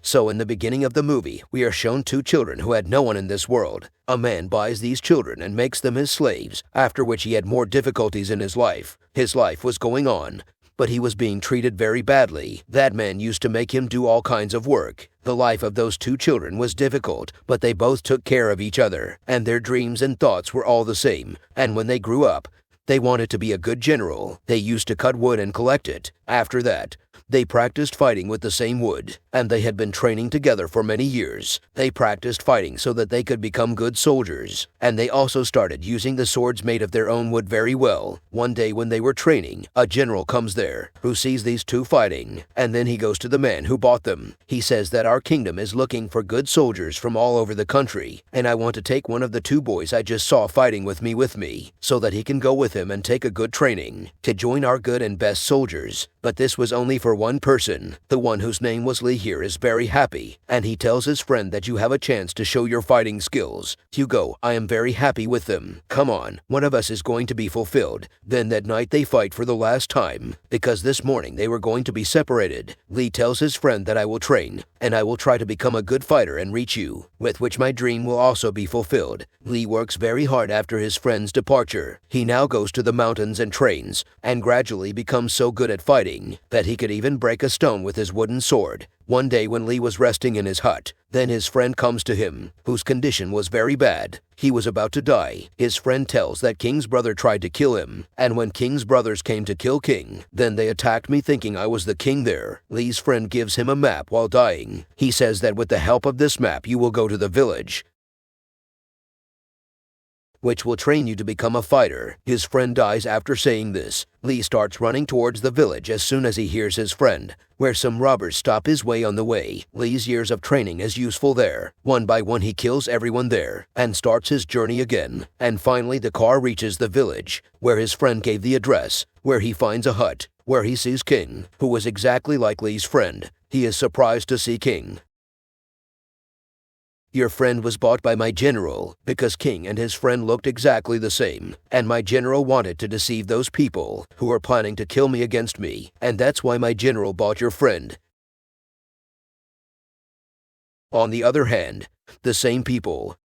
So in the beginning of the movie, we are shown two children who had no one in this world. A man buys these children and makes them his slaves, after which he had more difficulties in his life. His life was going on, but he was being treated very badly. That man used to make him do all kinds of work. The life of those two children was difficult, but they both took care of each other, and their dreams and thoughts were all the same. And when they grew up, they wanted to be a good general. They used to cut wood and collect it. After that, they practiced fighting with the same wood, and they had been training together for many years. They practiced fighting so that they could become good soldiers, and they also started using the swords made of their own wood very well. One day when they were training, a general comes there who sees these two fighting, and then he goes to the man who bought them. He says that our kingdom is looking for good soldiers from all over the country, and I want to take one of the two boys I just saw fighting with me, so that he can go with him and take a good training to join our good and best soldiers. But this was only for one person. The one whose name was Lee here is very happy, and he tells his friend that you have a chance to show your fighting skills. Hugo, I am very happy with them. Come on, one of us is going to be fulfilled. Then that night they fight for the last time, because this morning they were going to be separated. Lee tells his friend that I will train, and I will try to become a good fighter and reach you, with which my dream will also be fulfilled. Lee works very hard after his friend's departure. He now goes to the mountains and trains, and gradually becomes so good at fighting that he could even break a stone with his wooden sword. One day when Lee was resting in his hut, then his friend comes to him, whose condition was very bad. He was about to die. His friend tells that King's brother tried to kill him, and when King's brothers came to kill King, then they attacked me thinking I was the king there. Lee's friend gives him a map while dying. He says that with the help of this map you will go to the village, which will train you to become a fighter. His friend dies after saying this. Lee starts running towards the village as soon as he hears his friend, where some robbers stop his way on the way. Lee's years of training is useful there. One by one he kills everyone there, and starts his journey again. And finally the car reaches the village, where his friend gave the address, where he finds a hut, where he sees King, who was exactly like Lee's friend. He is surprised to see King. Your friend was bought by my general, because King and his friend looked exactly the same, and my general wanted to deceive those people who were planning to kill me against me, and that's why my general bought your friend. On the other hand, the same people